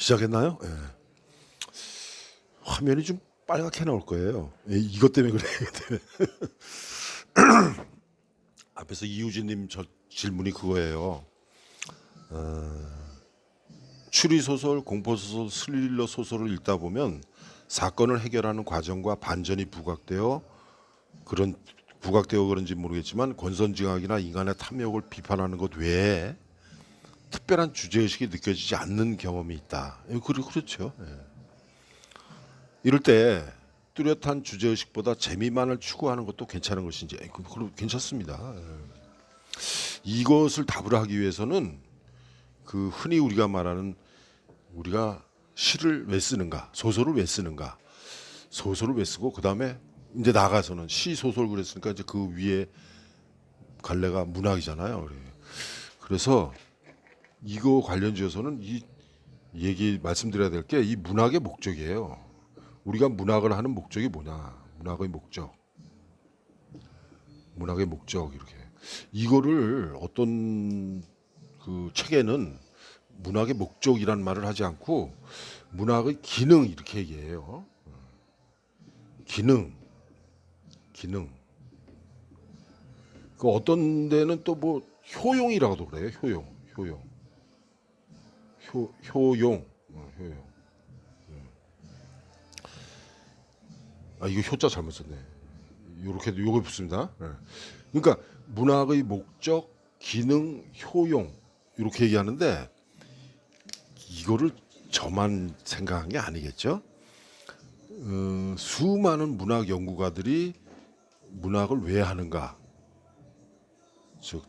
시작했나요? 예. 화면이 좀 빨갛게 나올 거예요. 예, 이것 때문에 그래요. 이것 때문에. 앞에서 이우진님 저 질문이 그거예요. 추리 소설, 공포 소설, 스릴러 소설을 읽다 보면 사건을 해결하는 과정과 반전이 부각되어 그런지 모르겠지만 권선징악이나 인간의 탐욕을 비판하는 것 외에 특별한 주제의식이 느껴지지 않는 경험이 있다. 그렇죠. 예. 이럴 때 뚜렷한 주제의식보다 재미만을 추구하는 것도 괜찮은 것인지 괜찮습니다. 예. 이것을 답을 하기 위해서는 그 흔히 우리가 말하는 우리가 시를 왜 쓰는가, 소설을 왜 쓰는가, 소설을 왜 쓰고 그 다음에 이제 나가서는 시 소설 그랬으니까 이제 그 위에 갈래가 문학이잖아요. 그래서 이거 관련지어서는 이 얘기 말씀드려야 될 게 이 문학의 목적이에요. 우리가 문학을 하는 목적이 뭐냐? 문학의 목적 이렇게 이거를 어떤 그 책에는 문학의 목적이라는 말을 하지 않고 문학의 기능 이렇게 얘기해요. 기능. 그 어떤 데는 또 뭐 효용이라고도 그래요. 효용. 효용. 아 이거 효자 잘못 썼네. 요거 붙습니다. 그러니까 문학의 목적, 기능, 효용 이렇게 얘기하는데 이거를 저만 생각한 게 아니겠죠. 수많은 문학 연구가들이 문학을 왜 하는가, 즉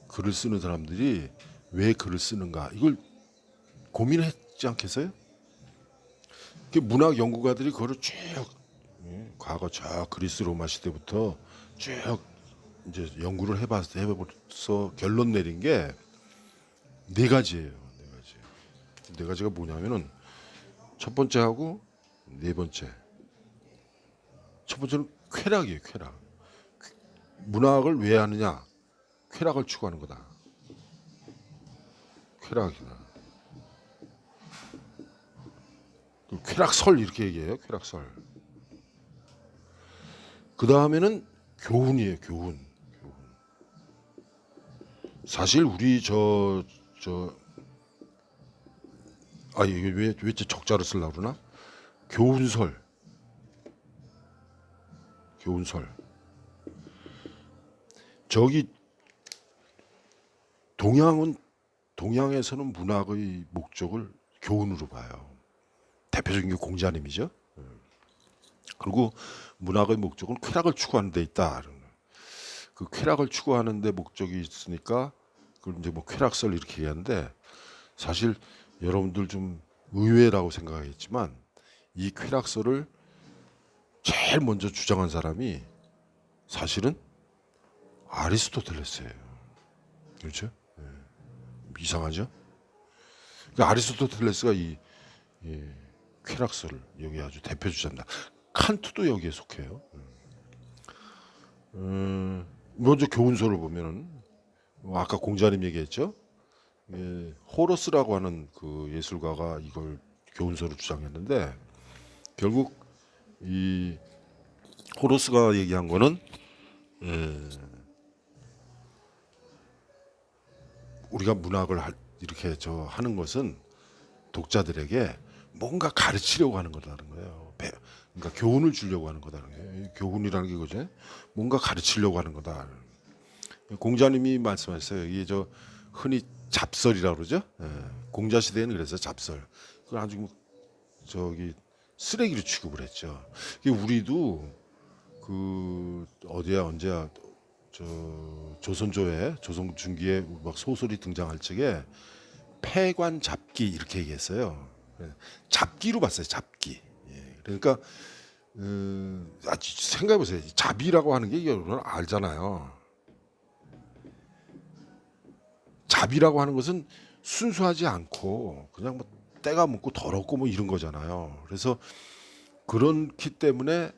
글을 쓰는 사람들이 왜 글을 쓰는가 이걸 고민했지 않겠어요? 문학 연구가들이 그거를 쭉 과거 저 그리스 로마 시대부터 쭉 이제 연구를 해봐서 결론 내린 게 네 가지예요. 네 가지가 뭐냐면은 첫 번째하고 네 번째. 첫 번째는 쾌락이에요. 쾌락. 문학을 왜 하느냐? 쾌락을 추구하는 거다. 쾌락이다. 쾌락설 이렇게 얘기해요. 쾌락설. 그 다음에는 교훈이에요. 교훈. 사실 우리 이게 왜 적자를 쓰려고 그러나? 교훈설. 저기 동양에서는 문학의 목적을 교훈으로 봐요. 대표적인 게 공자님이죠. 그리고 문학의 목적은 쾌락을 추구하는 데 있다. 그 쾌락을 추구하는 데 목적이 있으니까 그걸 이제 뭐 쾌락설 이렇게 얘기하는데 사실 여러분들 좀 의외라고 생각하겠지만 이 쾌락설을 제일 먼저 주장한 사람이 사실은 아리스토텔레스예요. 그렇죠? 이상하죠? 그러니까 아리스토텔레스가 이 쾌락설을 여기 아주 대표 주자입니다. 칸트도 여기에 속해요. 먼저 교훈서를 보면은 아까 공자님 얘기했죠. 호러스라고 하는 그 예술가가 이걸 교훈서로 주장했는데 결국 이 호러스가 얘기한 거는 우리가 문학을 이렇게 하는 것은 독자들에게 뭔가 가르치려고 하는 거라는 거예요. 그러니까 교훈을 주려고 하는 거다는 거예요. 교훈이라는 게 그죠? 뭔가 가르치려고 하는 거다. 공자님이 말씀하셨어요. 이게 흔히 잡설이라고 그러죠. 공자 시대에는 그래서 잡설. 그걸 아주 쓰레기로 취급을 했죠. 우리도 그 어디야 언제야 조선 중기에 막 소설이 등장할 적에 폐관 잡기 이렇게 얘기했어요. 잡기로 봤어요. 잡기. 그러니까 생각해 보세요. 잡이라고 하는 게 여러분 알잖아요. 잡이라고 하는 것은 순수하지 않고 그냥 뭐 때가 묻고 더럽고 뭐 이런 거잖아요. 그래서 그렇기 때문에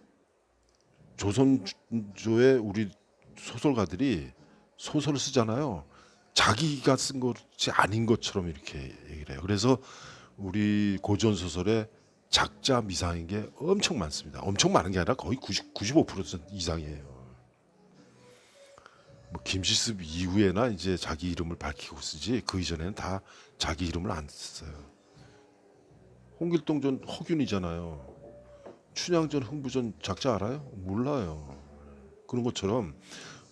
조선조의 우리 소설가들이 소설을 쓰잖아요. 자기가 쓴 것이 아닌 것처럼 이렇게 얘기를 해요. 그래서 우리 고전 소설에 작자 미상인 게 엄청 많습니다. 엄청 많은 게 아니라 거의 95% 이상이에요. 뭐 김시습 이후에나 이제 자기 이름을 밝히고 쓰지 그 이전에는 다 자기 이름을 안 썼어요. 홍길동전 허균이잖아요. 춘향전 흥부전 작자 알아요? 몰라요. 그런 것처럼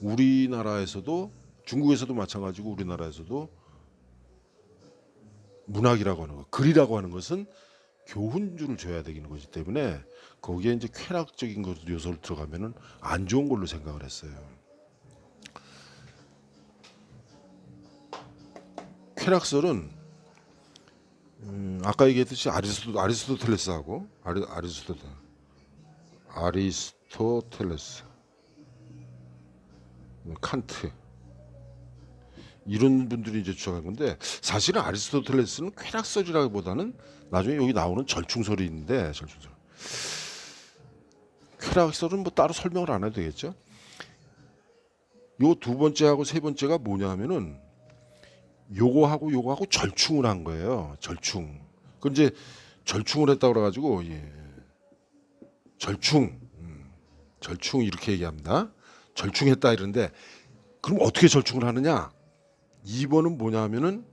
우리나라에서도 중국에서도 마찬가지고 우리나라에서도 문학이라고 하는 것, 글이라고 하는 것은 교훈줄을 줘야 되는 것이기 때문에 거기에 이제 쾌락적인 것 요소를 들어가면은 안 좋은 걸로 생각을 했어요. 쾌락설은 아까 얘기했듯이 아리스토텔레스하고 아리스토텔레스, 칸트 이런 분들이 이제 주장한 건데 사실은 아리스토텔레스는 쾌락설이라기보다는 나중에 여기 나오는 절충설이 있는데 절충설. 쾌락설은 뭐 따로 설명을 안 해도 되겠죠. 요 두 번째하고 세 번째가 뭐냐 하면은 요거하고 절충을 한 거예요. 절충. 그 이제 절충을 했다고 그래가지고 절충, 절충 이렇게 얘기합니다. 절충했다 이러는데 그럼 어떻게 절충을 하느냐? 2번은 뭐냐 하면은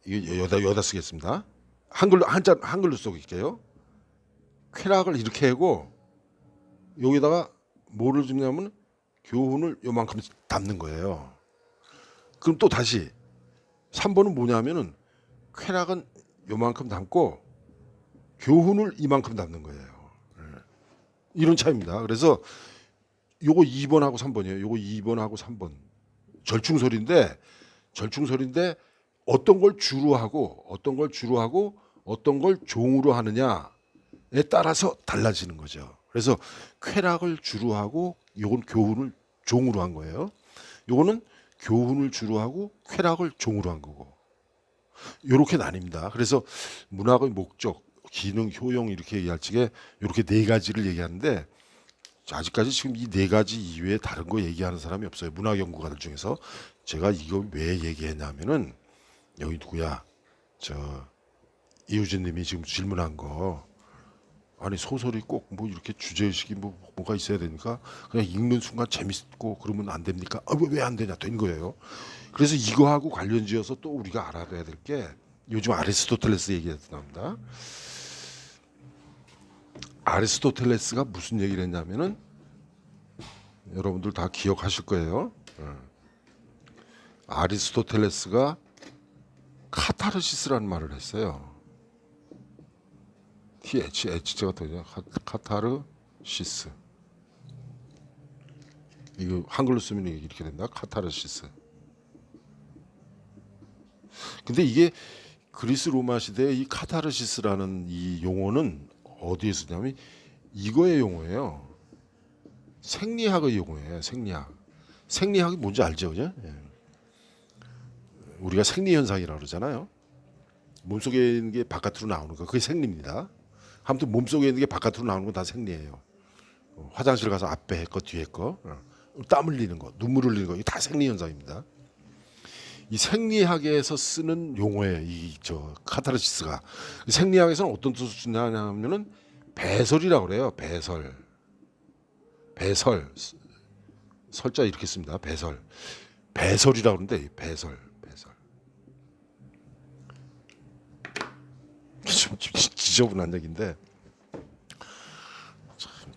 이게 여다 쓰겠습니다. 한글로 써볼게요. 쾌락을 이렇게 하고 여기다가 뭐를 주냐면 교훈을 요만큼 담는 거예요. 그럼 또 다시 3번은 뭐냐면은 쾌락은 요만큼 담고 교훈을 이만큼 담는 거예요. 이런 차이입니다. 그래서 요거 2번하고 3번이에요. 요거 2번하고 3번. 절충설인데 어떤 걸 주로 하고 어떤 걸 종으로 하느냐에 따라서 달라지는 거죠. 그래서 쾌락을 주로 하고 요건 교훈을 종으로 한 거예요. 요거는 교훈을 주로 하고 쾌락을 종으로 한 거고. 요렇게 나뉩니다. 그래서 문학의 목적, 기능, 효용 이렇게 얘기할 적에 이렇게 네 가지를 얘기하는데 아직까지 지금 이 네 가지 이외에 다른 거 얘기하는 사람이 없어요. 문학 연구가들 중에서. 제가 이걸 왜 얘기했냐면은 여기 누구야? 이우진 님이 지금 질문한 거. 아니 소설이 꼭 뭐 이렇게 주제의식이 뭐가 있어야 되니까 그냥 읽는 순간 재밌고 그러면 안 됩니까? 왜 안 되냐? 된 거예요. 그래서 이거하고 관련지어서 또 우리가 알아야 될 게 요즘 아리스토텔레스 얘기가 나옵니다. 아리스토텔레스가 무슨 얘기를 했냐면은 여러분들 다 기억하실 거예요. 아리스토텔레스가 카타르시스라는 말을 했어요. H자가 되죠. 카타르시스. 이거 한글로 쓰면 이렇게 된다. 카타르시스. 근데 이게 그리스 로마 시대에 이 카타르시스라는 이 용어는 어디에 쓰냐면 이거의 용어예요. 생리학의 용어예요. 생리학. 생리학이 뭔지 알죠, 그죠? 예. 우리가 생리 현상이라고 그러잖아요. 몸속에 있는 게 바깥으로 나오는 거, 그게 생리입니다. 아무튼 몸속에 있는 게 바깥으로 나오는 건 다 생리예요. 화장실 가서 앞에 거, 뒤에 거, 땀 흘리는 거, 눈물 흘리는 거, 이게 다 생리 현상입니다. 이 생리학에서 쓰는 용어예요. 카타르시스가. 생리학에서는 어떤 뜻을 쓰냐면은 배설이라고 그래요. 배설. 설자 이렇게 씁니다. 배설이라고 그러는데 배설. 좀 지저분한 얘기인데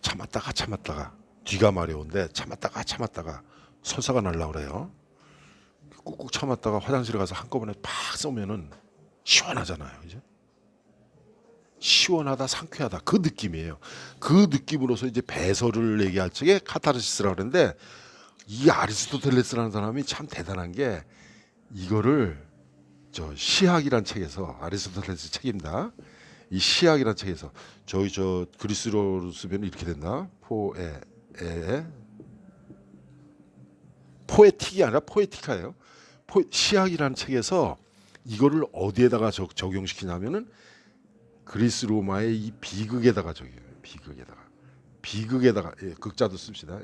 참았다가 뒤가 마려운데 참았다가 설사가 날라 그래요. 꾹꾹 참았다가 화장실에 가서 한꺼번에 팍 쏘면은 시원하잖아요. 이제 시원하다, 상쾌하다 그 느낌이에요. 그 느낌으로서 이제 배설을 얘기할 적에 카타르시스라고 그러는데 이 아리스토텔레스라는 사람이 참 대단한 게 이거를 시학이란 책에서 아리스토텔레스 책입니다. 이 시학이란 책에서 그리스어로 쓰면 이렇게 된다. 포에틱이 아니라 포에티카예요. 시학이라는 책에서 이거를 어디에다가 적용시키냐면은 그리스 로마의 이 비극에다가 적용해요. 비극에다가 극자도 씁시다.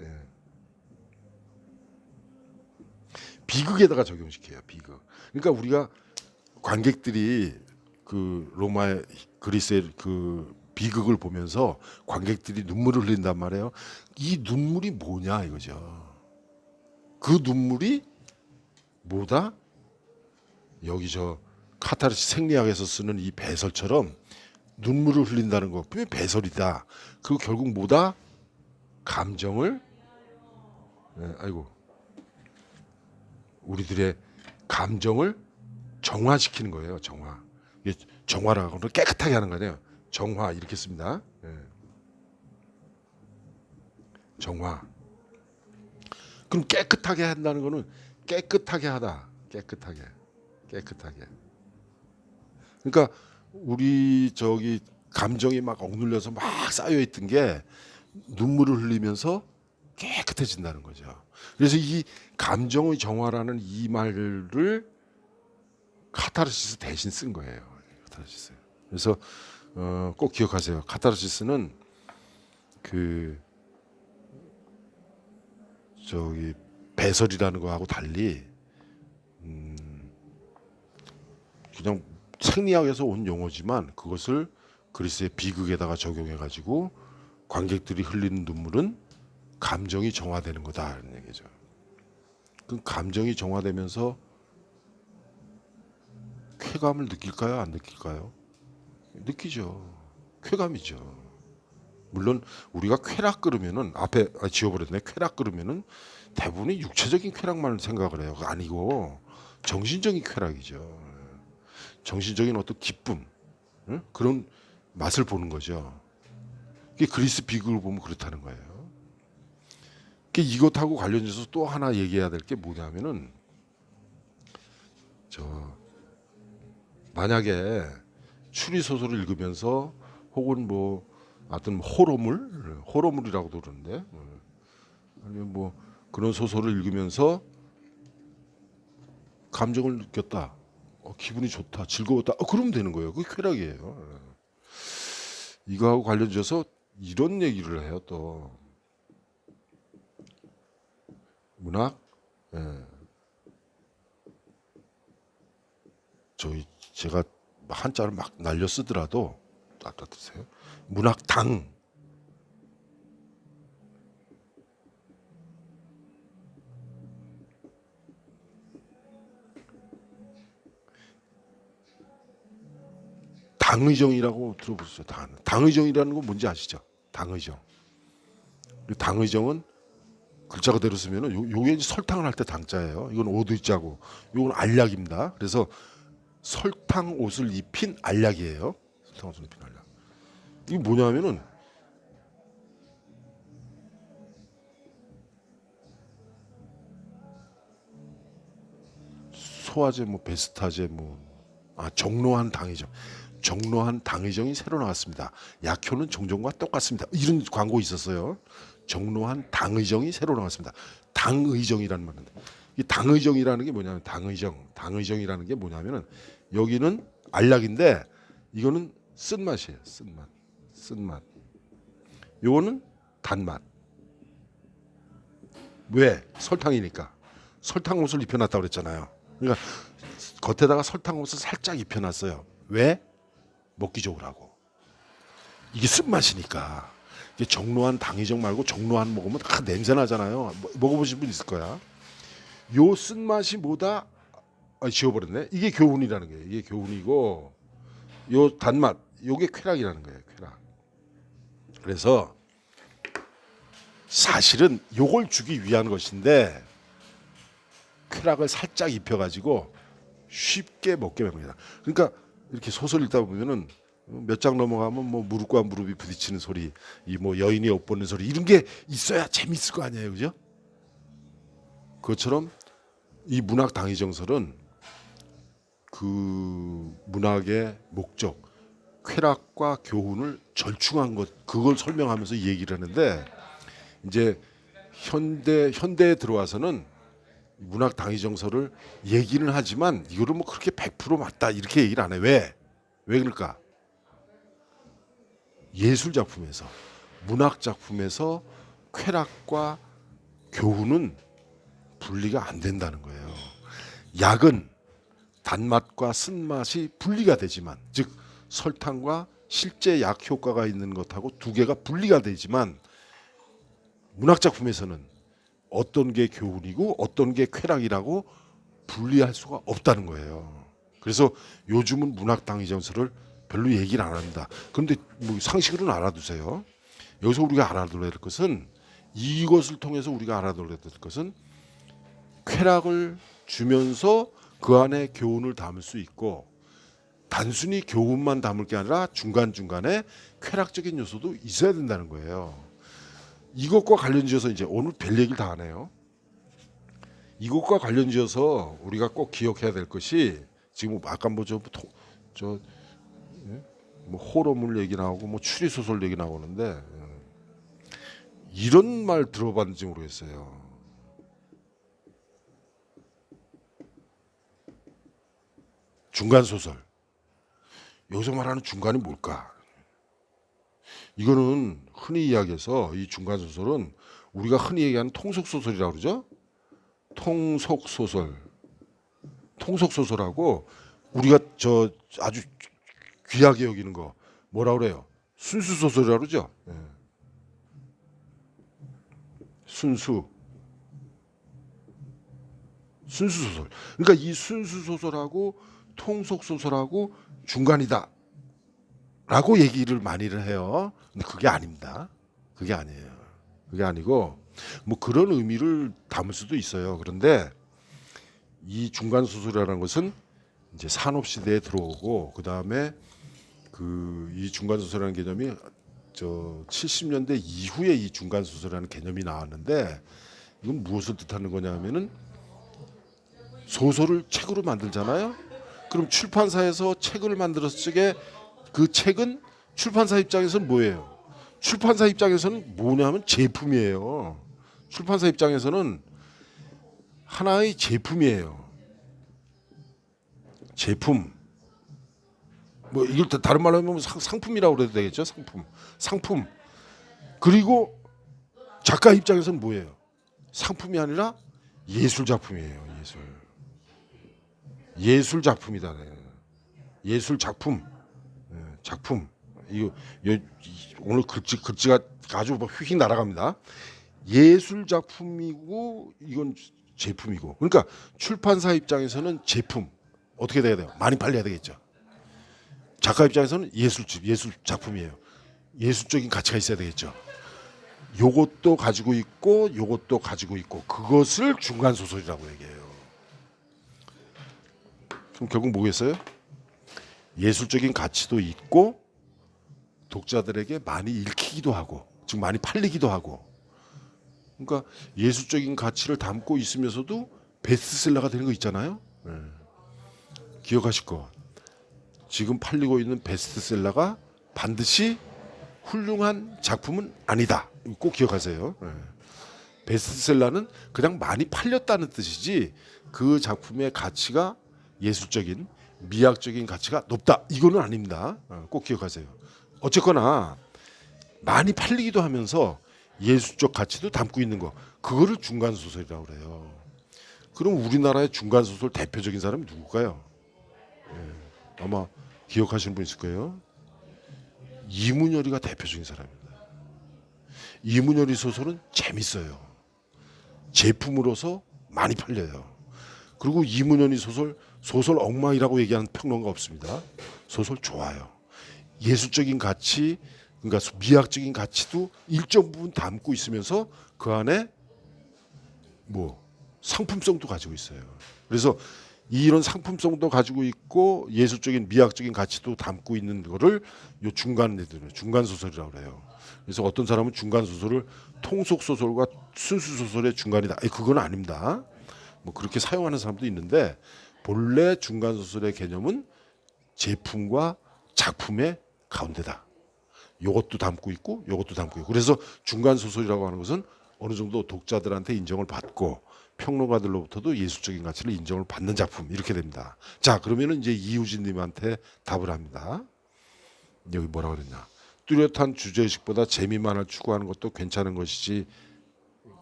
비극에다가 적용시켜요. 비극. 그러니까 우리가 관객들이 그 로마의 그리스의 그 비극을 보면서 관객들이 눈물을 흘린단 말이에요. 이 눈물이 뭐냐 이거죠. 그 눈물이 뭐다? 여기 저 카타르시스 생리학에서 쓰는 이 배설처럼 눈물을 흘린다는 거. 그게 배설이다. 그 결국 뭐다? 감정을 아이고 우리들의 감정을 정화시키는 거예요. 정화. 이게 정화라고 하면 깨끗하게 하는 거예요. 정화 이렇게 씁니다. 정화. 그럼 깨끗하게 한다는 거는 깨끗하게 하다. 깨끗하게. 그러니까 우리 저기 감정이 막 억눌려서 막 쌓여 있던 게 눈물을 흘리면서 깨끗해진다는 거죠. 그래서 이 감정의 정화라는 이 말을 카타르시스 대신 쓴 거예요. 카타르시스. 그래서 꼭 기억하세요. 카타르시스는 그 저기 배설이라는 거하고 달리 그냥 생리학에서 온 용어지만 그것을 그리스의 비극에다가 적용해가지고 관객들이 흘리는 눈물은 감정이 정화되는 거다 이런 얘기죠. 그 감정이 정화되면서 쾌감을 느낄까요? 안 느낄까요? 느끼죠. 쾌감이죠. 물론 우리가 쾌락 그러면은 앞에 지워버렸네. 쾌락 그러면은 대부분이 육체적인 쾌락만 생각을 해요. 그거 아니고 정신적인 쾌락이죠. 정신적인 어떤 기쁨, 응? 그런 맛을 보는 거죠. 이게 그리스 비극을 보면 그렇다는 거예요. 이것하고 관련해서 또 하나 얘기해야 될 게 뭐냐면은 저 만약에 추리 소설을 읽으면서 혹은 뭐 하여튼 호러물이라고도 그러는데 아니면 뭐 그런 소설을 읽으면서 감정을 느꼈다. 기분이 좋다, 즐거웠다. 그러면 되는 거예요. 그게 쾌락이에요. 이거하고 관련돼서 이런 얘기를 해요. 또 문학, 제가 한자를 막 날려 쓰더라도 알아두세요. 문학당. 당의정이라고 들어보셨죠? 당의정이라는 건 뭔지 아시죠? 당의정. 당의정은 글자 그대로 쓰면은 요게 설탕을 할 때 당자예요. 이건 오두자고, 요건 알약입니다. 그래서 설탕 옷을 입힌 알약이에요. 설탕 옷을 입힌 알약. 이게 뭐냐면은 소화제, 뭐 베스타제, 정로한 당의정. 정로한 당의정이 새로 나왔습니다. 약효는 종전과 똑같습니다. 이런 광고 있었어요. 정로한 당의정이 새로 나왔습니다. 당의정이라는 말인데, 이 당의정이라는 게 뭐냐면 당의정이라는 게 뭐냐면은 여기는 알약인데 이거는 쓴맛이에요. 쓴맛. 요거는 단맛. 왜? 설탕이니까. 설탕 옷을 입혀놨다고 그랬잖아요. 그러니까 겉에다가 설탕 옷을 살짝 입혀놨어요. 왜? 먹기 좋으라고. 이게 쓴맛이니까. 이게 정로한 당의정 말고 정로한 먹으면 다 냄새 나잖아요. 먹어보신 분 있을 거야. 요 쓴맛이 뭐다? 지워버렸네. 이게 교훈이라는 거예요. 이게 교훈이고 요 단맛, 요게 쾌락이라는 거예요. 쾌락. 그래서 사실은 요걸 주기 위한 것인데 쾌락을 살짝 입혀가지고 쉽게 먹게 됩니다. 그러니까 이렇게 소설 읽다 보면은 몇 장 넘어가면 뭐 무릎과 무릎이 부딪히는 소리, 이 뭐 여인이 옷 벗는 소리 이런 게 있어야 재밌을 거 아니에요, 그죠? 그것처럼 이 문학 당위정설은 그 문학의 목적, 쾌락과 교훈을 절충한 것, 그걸 설명하면서 얘기를 하는데 이제 현대에 들어와서는 문학 당위정설을 얘기는 하지만 이거를 뭐 그렇게 100% 맞다 이렇게 얘기를 안 해. 왜 그럴까? 예술 작품에서, 문학 작품에서 쾌락과 교훈은 분리가 안 된다는 거예요. 약은 단맛과 쓴맛이 분리가 되지만, 즉 설탕과 실제 약 효과가 있는 것하고 두 개가 분리가 되지만 문학 작품에서는 어떤 게 교훈이고 어떤 게 쾌락이라고 분리할 수가 없다는 거예요. 그래서 요즘은 문학 당위점수를 별로 얘기를 안 합니다. 그런데 뭐 상식으로는 알아두세요. 여기서 우리가 알아둬야 될 것은, 이것을 통해서 우리가 알아둬야 될 것은 쾌락을 주면서 그 안에 교훈을 담을 수 있고, 단순히 교훈만 담을 게 아니라 중간중간에 쾌락적인 요소도 있어야 된다는 거예요. 이것과 관련지어서 이제 오늘 별 얘기를 다 하네요. 이것과 관련지어서 우리가 꼭 기억해야 될 것이, 지금 아까 뭐 호러물 얘기 나오고 뭐 추리 소설 얘기 나오는데, 이런 말 들어봤는지 모르겠어요. 중간 소설. 여기서 말하는 중간이 뭘까? 이거는 흔히 이야기해서 이 중간 소설은 우리가 흔히 얘기하는 통속 소설이라고 그러죠. 통속 소설. 통속 소설하고 우리가 저 아주 귀하게 여기는 거 뭐라 그래요? 순수 소설이라고 그러죠. 예. 순수 소설. 그러니까 이 순수 소설하고 통속 소설하고 중간이다 라고 얘기를 많이를 해요. 근데 그게 아닙니다. 그게 아니에요. 그게 아니고 뭐 그런 의미를 담을 수도 있어요. 그런데 이 중간 소설이라는 것은 이제 산업 시대에 들어오고, 그다음에 이 중간 소설이라는 개념이 저 70년대 이후에 이 중간 소설이라는 개념이 나왔는데, 이건 무엇을 뜻하는 거냐면은 소설을 책으로 만들잖아요. 그럼 출판사에서 책을 만들었을 적에 그 책은 출판사 입장에서는 뭐예요? 출판사 입장에서는 뭐냐면 제품이에요. 출판사 입장에서는 하나의 제품이에요. 제품. 뭐 이걸 다른 말로 하면 상품이라고 그래도 되겠죠. 상품. 그리고 작가 입장에서는 뭐예요? 상품이 아니라 예술 작품이에요. 예술 작품이다. 예술 작품. 작품. 이거 오늘 글씨가 아주 휙 날아갑니다. 예술 작품이고 이건 제품이고. 그러니까 출판사 입장에서는 제품 어떻게 돼야 돼요? 많이 팔려야 되겠죠. 작가 입장에서는 예술 작품이에요. 예술적인 가치가 있어야 되겠죠. 요것도 가지고 있고 요것도 가지고 있고, 그것을 중간 소설이라고 얘기해요. 그럼 결국 뭐겠어요? 예술적인 가치도 있고 독자들에게 많이 읽히기도 하고, 즉 많이 팔리기도 하고. 그러니까 예술적인 가치를 담고 있으면서도 베스트셀러가 되는 거 있잖아요. 기억하실 거. 지금 팔리고 있는 베스트셀러가 반드시 훌륭한 작품은 아니다. 꼭 기억하세요. 베스트셀러는 그냥 많이 팔렸다는 뜻이지 그 작품의 가치가 예술적인, 미학적인 가치가 높다, 이거는 아닙니다. 꼭 기억하세요. 어쨌거나 많이 팔리기도 하면서 예술적 가치도 담고 있는 거, 그거를 중간 소설이라고 그래요. 그럼 우리나라의 중간 소설 대표적인 사람이 누굴까요? 아마 기억하시는 분 있을 거예요. 이문열이가 대표적인 사람입니다. 이문열이 소설은 재밌어요. 제품으로서 많이 팔려요. 그리고 이문열이 소설 엉망이라고 얘기하는 평론가 없습니다. 소설 좋아요. 예술적인 가치, 그러니까 미학적인 가치도 일정 부분 담고 있으면서 그 안에 뭐 상품성도 가지고 있어요. 그래서 이런 상품성도 가지고 있고 예술적인 미학적인 가치도 담고 있는 거를 요 중간 소설이라고 그래요. 그래서 어떤 사람은 중간 소설을 통속 소설과 순수 소설의 중간이다. 그건 아닙니다. 뭐 그렇게 사용하는 사람도 있는데, 본래 중간 소설의 개념은 제품과 작품의 가운데다. 요것도 담고 있고 요것도 담고 있고. 그래서 중간 소설이라고 하는 것은 어느 정도 독자들한테 인정을 받고 평론가들로부터도 예술적인 가치를 인정을 받는 작품, 이렇게 됩니다. 자, 그러면은 이제 이우진님한테 답을 합니다. 여기 뭐라 그랬냐? 뚜렷한 주제의식보다 재미만을 추구하는 것도 괜찮은 것이지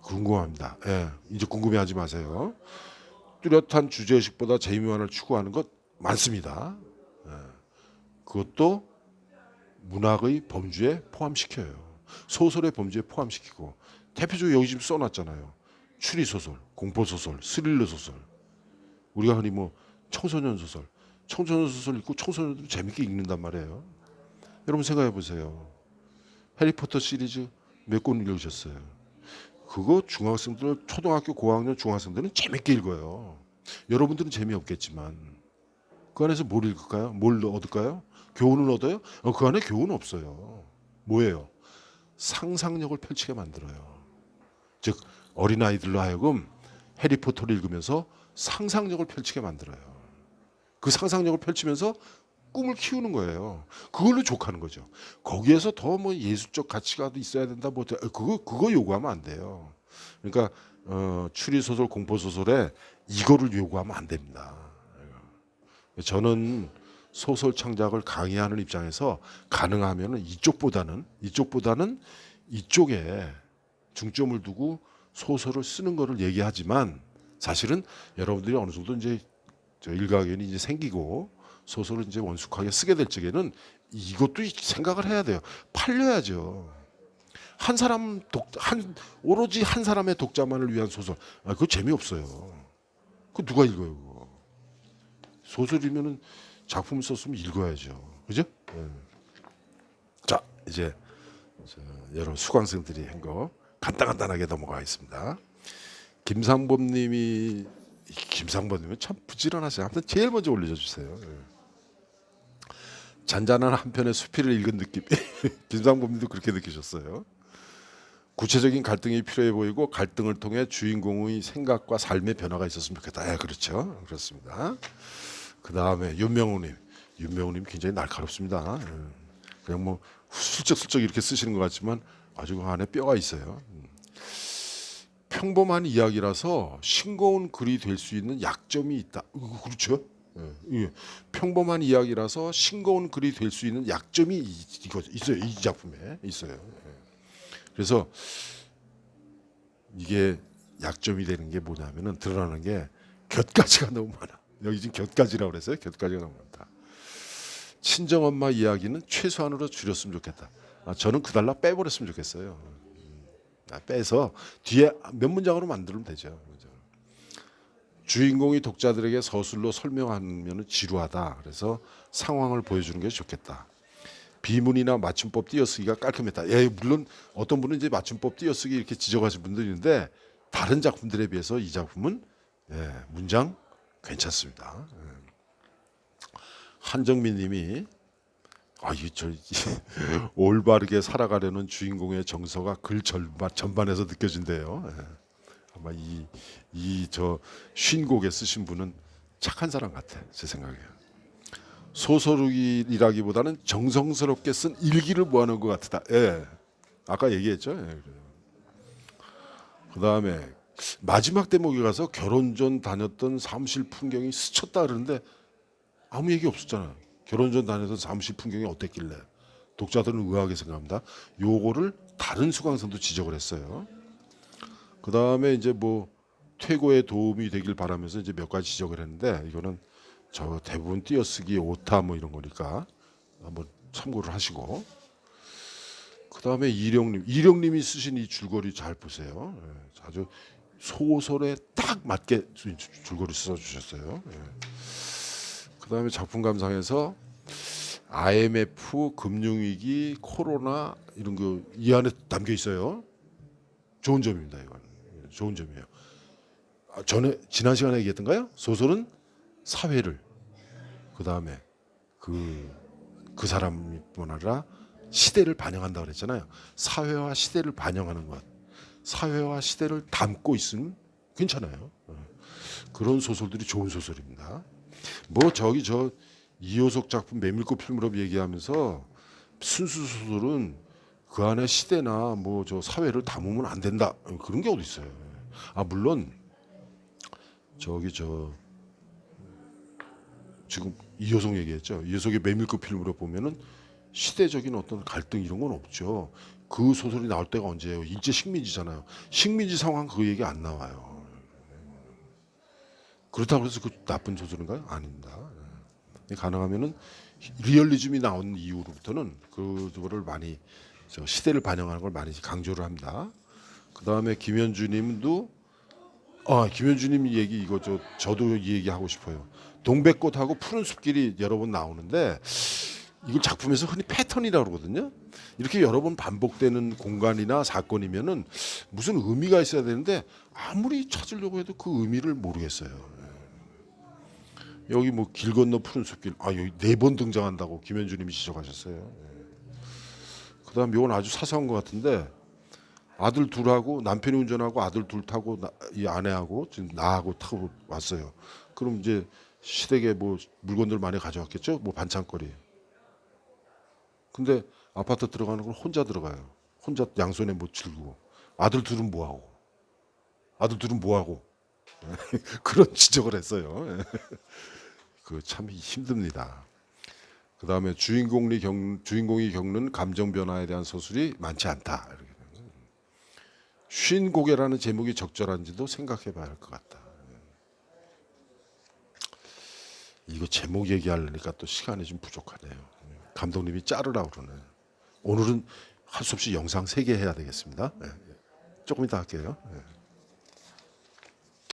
궁금합니다. 예, 이제 궁금해하지 마세요. 뚜렷한 주제의식보다 재미만을 추구하는 것 많습니다. 예. 그것도 문학의 범주에 포함시켜요. 소설의 범주에 포함시키고 대표적으로 여기 지금 써놨잖아요. 추리소설, 공포소설, 스릴러 소설. 우리가 흔히 뭐 청소년 소설, 청소년 소설 읽고 청소년들 재밌게 읽는단 말이에요. 여러분 생각해 보세요. 해리포터 시리즈 몇 권 읽으셨어요? 그거 중학생들, 초등학교 고학년 중학생들은 재밌게 읽어요. 여러분들은 재미없겠지만 그 안에서 뭘 읽을까요? 뭘 얻을까요? 교훈을 얻어요? 그 안에 교훈 없어요. 뭐예요? 상상력을 펼치게 만들어요. 즉 어린아이들로 하여금 해리포터를 읽으면서 상상력을 펼치게 만들어요. 그 상상력을 펼치면서 꿈을 키우는 거예요. 그걸로 족하는 거죠. 거기에서 더 뭐 예술적 가치가 있어야 된다. 뭐 그거 요구하면 안 돼요. 그러니까 추리 소설, 공포 소설에 이거를 요구하면 안 됩니다. 저는 소설 창작을 강의하는 입장에서 가능하면 이쪽보다는 이쪽에 중점을 두고 소설을 쓰는 거를 얘기하지만 사실은 여러분들이 어느 정도 이제 일가견이 이제 생기고 소설을 이제 원숙하게 쓰게 될 적에는 이것도 생각을 해야 돼요. 팔려야죠. 오로지 한 사람의 독자만을 위한 소설. 그거 재미없어요. 그거 누가 읽어요, 그거. 소설이면은 작품을 썼으면 읽어야죠. 그죠? 네. 자, 이제 여러분 수강생들이 한 거 간단하게 넘어가겠습니다. 김상범님은 참 부지런하세요. 아무튼 제일 먼저 올려주세요. 잔잔한 한 편의 수필을 읽은 느낌. 김상범님도 그렇게 느끼셨어요. 구체적인 갈등이 필요해 보이고 갈등을 통해 주인공의 생각과 삶의 변화가 있었으면 좋겠다. 그렇죠. 그렇습니다. 그 다음에 윤명우님 굉장히 날카롭습니다. 그냥 뭐 슬쩍슬쩍 이렇게 쓰시는 것 같지만 아주 그 안에 뼈가 있어요. 평범한 이야기라서 싱거운 글이 될 수 있는 약점이 있다. 그렇죠? 평범한 이야기라서 싱거운 글이 될 수 있는 약점이 있어요. 이 작품에 있어요. 그래서 이게 약점이 되는 게 뭐냐면은 드러나는 게 곁가지가 너무 많아. 여기 지금 곁가지라고 그랬어요. 곁가지가 너무 많다. 친정엄마 이야기는 최소한으로 줄였으면 좋겠다. 저는 그달라 빼버렸으면 좋겠어요. 빼서 뒤에 몇 문장으로 만들면 되죠. 주인공이 독자들에게 서술로 설명하면 지루하다. 그래서 상황을 보여주는 게 좋겠다. 비문이나 맞춤법 띄어쓰기가 깔끔했다. 물론 어떤 분은 이제 맞춤법 띄어쓰기 이렇게 지적하신 분들이 있는데 다른 작품들에 비해서 이 작품은 문장 괜찮습니다. 한정민님이 올바르게 살아가려는 주인공의 정서가 글 전반에서 느껴진대요. 아마 저 쉰곡에 쓰신 분은 착한 사람 같아, 제 생각에. 소설이라기보다는 정성스럽게 쓴 일기를 모아놓은 것 같다. 아까 얘기했죠. 그 다음에 마지막 대목에 가서 결혼 전 다녔던 사무실 풍경이 스쳤다 그러는데 아무 얘기 없었잖아요. 결혼 전 다녔던 사무실 풍경이 어땠길래. 독자들은 의아하게 생각합니다. 요거를 다른 수강생도 지적을 했어요. 그 다음에 이제 뭐 퇴고에 도움이 되길 바라면서 이제 몇 가지 지적을 했는데 이거는 저 대부분 띄어쓰기 오타 뭐 이런 거니까 한번 참고를 하시고. 그 다음에 이령님이 쓰신 이 줄거리 잘 보세요. 아주 소설에 딱 맞게 줄거리 써주셨어요. 그 다음에 작품 감상에서 IMF, 금융위기, 코로나 이런 거 이 안에 담겨 있어요. 좋은 점입니다. 이건 좋은 점이에요. 전에 지난 시간에 얘기했던가요? 소설은 사회를 그 다음에 그 사람뿐 아니라 시대를 반영한다 그랬잖아요. 사회와 시대를 반영하는 것, 사회와 시대를 담고 있으면 괜찮아요. 그런 소설들이 좋은 소설입니다. 뭐 저 이효석 작품 메밀꽃 필무렵 얘기하면서 순수 소설은 그 안에 시대나 뭐 저 사회를 담으면 안 된다 그런 게 어디 있어요. 물론 지금 이효석 얘기했죠. 이효석의 메밀꽃 필무렵 보면은 시대적인 어떤 갈등 이런 건 없죠. 그 소설이 나올 때가 언제예요? 일제 식민지잖아요. 식민지 상황 그 얘기 안 나와요. 그렇다고 해서 그 나쁜 소설인가요? 아닙니다. 가능하면은 리얼리즘이 나온 이후로부터는 그거를 많이 시대를 반영하는 걸 많이 강조를 합니다. 그 다음에 김현주님도 김현주님 얘기 이거 저도 이 얘기 하고 싶어요. 동백꽃하고 푸른 숲길이 여러 번 나오는데 이걸 작품에서 흔히 패턴이라고 그러거든요. 이렇게 여러 번 반복되는 공간이나 사건이면은 무슨 의미가 있어야 되는데 아무리 찾으려고 해도 그 의미를 모르겠어요. 여기 뭐 길 건너 푸른 숲길 여기 4번 등장한다고 김현주님이 지적하셨어요. 그다음 이건 아주 사소한 것 같은데 아들 둘하고 남편이 운전하고 아들 둘 타고 이 아내하고 지금 나하고 타고 왔어요. 그럼 이제 시댁에 뭐 물건들 많이 가져왔겠죠? 뭐 반찬거리. 근데 아파트 들어가는 걸 혼자 들어가요. 혼자 양손에 못 들고. 아들 둘은 뭐 하고? 아들 둘은 뭐 하고? 그런 지적을 했어요. 그 참 힘듭니다. 그 다음에 주인공이 겪는 감정 변화에 대한 서술이 많지 않다. 쉰 고개라는 제목이 적절한지도 생각해봐야 할 것 같다. 이거 제목 얘기하려니까 또 시간이 좀 부족하네요. 감독님이 자르라고 그러네. 오늘은 할 수 없이 영상 3개 해야 되겠습니다. 조금 이따 할게요.